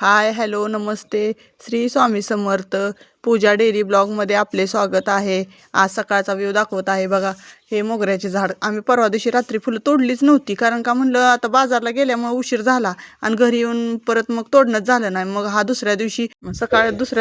हाय, hello, नमस्ते. श्री स्वामी समर्थ. पूजा daily ब्लॉगमध्ये आपले स्वागत आहे. आज सकाळचा व्ह्यू दाखवत आहे बघा. हे मोगऱ्याचे झाड आम्ही परवा दिवशी रात्री फुलं तोडलीच नव्हती, कारण का म्हणलं आता बाजारला गेल्यामुळे उशीर झाला आणि घरी येऊन परत मग तोडणंच झालं नाही. मग दुसऱ्या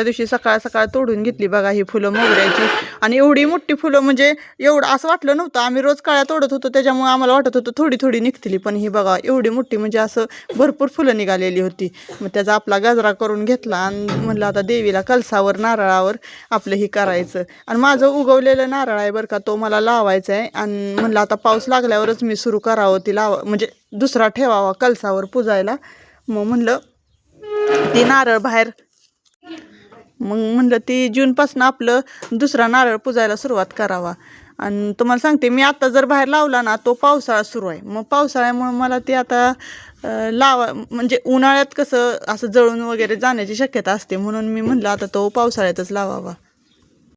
दिवशी सकाळ सकाळ तोडून घेतली बघा ही फुलं मोगऱ्याची. आणि एवढी मोठी फुलं, म्हणजे एवढं असं वाटलं नव्हतं. आम्ही रोज काळ्या तोडत होतो, त्याच्यामुळे आम्हाला वाटत होतं थोडी थोडी निघतली, पण ही बघा एवढी मोठी, म्हणजे असं भरपूर फुलं निघालेली होती. मग त्याचा आपला गजरा करून घेतला आणि म्हणलं आता देवीला कलसावर नारळावर आपलं हे करायचं. आणि माझं उगवलेलं नारळ आहे बरं का, तो मला लावायचा आहे. आणि म्हणलं आता पाऊस लागल्यावरच मी सुरू करावं ती म्हणजे दुसरा ठेवावा कलसावर पुजायला. मग म्हणलं ती नारळ बाहेर, मग म्हणलं ती जूनपासून आपलं दुसरा नारळ पुजायला सुरुवात करावा. आणि तुम्हाला सांगते, मी आता जर बाहेर लावला ना, तो पावसाळा सुरू आहे. मग पावसाळ्यामुळे मला ते आता म्हणजे उन्हाळ्यात कसं असं जळून वगैरे जाण्याची शक्यता असते, म्हणून मी म्हणलं आता तो पावसाळ्यातच लावावा.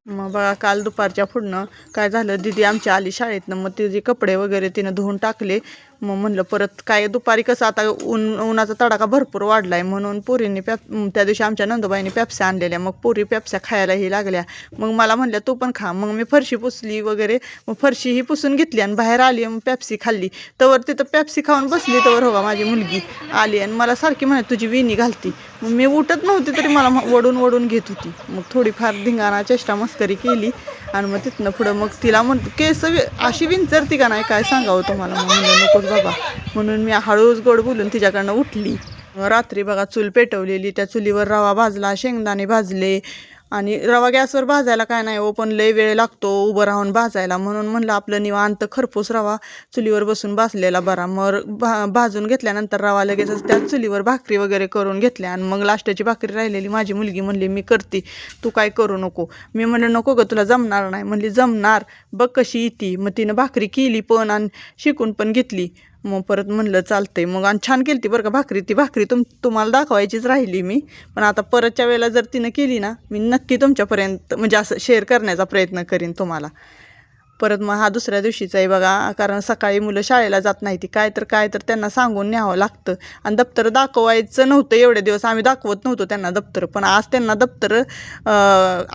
मग बघा काल दुपारच्या पुढनं काय झालं, दिदी आमची आली शाळेतनं, मग तिचे कपडे वगैरे तिनं धुवून टाकले. मग म्हणलं परत काय दुपारी कसं आता उन्हाचा तडाखा भरपूर वाढला आहे, म्हणून पोरींनी त्या दिवशी आमच्या नंदुबाईंनी पेप्स्या आणलेल्या. मग पोरी पेप्स्या खायलाही लागल्या. मग मला म्हणल्या तू पण खा. मग मी फरशी पुसली वगैरे, मग फरशी ही पुसून घेतली आणि बाहेर आली. मग पेप्सी खाल्ली. तवर तिथं पेप्सी खाऊन बसली, तवर हो माझी मुलगी आली आणि मला सारखी म्हणत तुझी वेणी घालती. मग मी उठत नव्हती तरी मला वडून वडून घेत होती. मग थोडीफार धिंगाणा चेष्टा मस्करी केली आणि मग तिथनं पुढं मग तिला म्हणतो केस अशी विंचरती का नाही, काय सांगावं तुम्हाला. मग म्हणलं नकोच बाबा, म्हणून मी हळूच गोड बोलून तिच्याकडनं उठली. रात्री बघा चूल पेटवलेली, त्या चुलीवर रवा भाजला, शेंगदाणे भाजले. आणि रवा गॅसवर भाजायला काय नाही हो, पण लय वेळ लागतो उभं राहून भाजायला, म्हणून म्हणलं आपलं निवांत खरपूस रवा चुलीवर बसून भाजलेला बरा. मग भाजून घेतल्यानंतर रवा लगेचच त्या चुलीवर भाकरी वगैरे करून घेतल्या. आणि मग लास्टची भाकरी राहिलेली माझी मुलगी म्हणली मी करते, तू काय करू नको. मी म्हणलं नको ग, तुला जमणार नाही. म्हणली जमणार, बघ कशी येते. मग तिनं भाकरी केली पण आणि शिकून पण घेतली. मग परत म्हणलं चालतंय. मग आणि छान केली ती बरं का भाकरी. ती भाकरी तुम्हाला दाखवायचीच राहिली मी, पण आता परतच्या वेळेला जर तिनं केली ना, मी नक्की तुमच्यापर्यंत म्हणजे असं शेअर करण्याचा प्रयत्न करीन तुम्हाला. परत मग दुसऱ्या दिवशीचा आहे बघा, कारण सकाळी मुलं शाळेला जात नाही, ती काय तर त्यांना सांगून न्यावं लागतं. आणि दप्तर दाखवायचं नव्हतं एवढे दिवस, आम्ही दाखवत नव्हतो त्यांना दप्तर, पण आज त्यांना दप्तर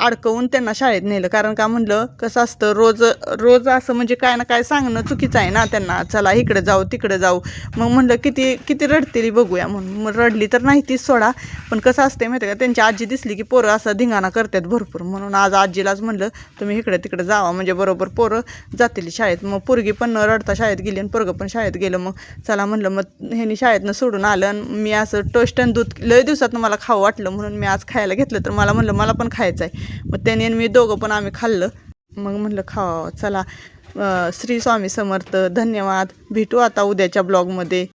अडकवून त्यांना शाळेत नेलं. कारण का म्हणलं कसं असतं, रोज रोज असं म्हणजे काय ना काय सांगणं चुकीचं आहे ना त्यांना, चला इकडे जाऊ तिकडे जाऊ. मग म्हणलं किती किती रडतेली बघूया म्हणून. मग रडली तर नाही तीच सोडा, पण कसं असते माहिती आहे का, त्यांची आजी दिसली की पोरं असं धिंगाणा करतात भरपूर. म्हणून आज आजीलाच म्हणलं तुम्ही इकडे तिकडे जावा, म्हणजे बरोबर पोरं जातील शाळेत. मग पोरगी पण न रडता शाळेत गेली आणि पोरगं पण शाळेत गेलं. मग चला म्हणलं, मग ह्यांनी शाळेतनं सोडून आलं आणि मी असं टोस्ट आणि दूध लय दिवसातनं मला खावं वाटलं, म्हणून मी आज खायला घेतलं. तर मला म्हणलं मला पण खायचं आहे. मग त्याने आणि मी दोघं पण आम्ही खाल्लं. मग म्हणलं खावा. चला, श्री स्वामी समर्थ. धन्यवाद. भेटू आता उद्याच्या ब्लॉगमध्ये.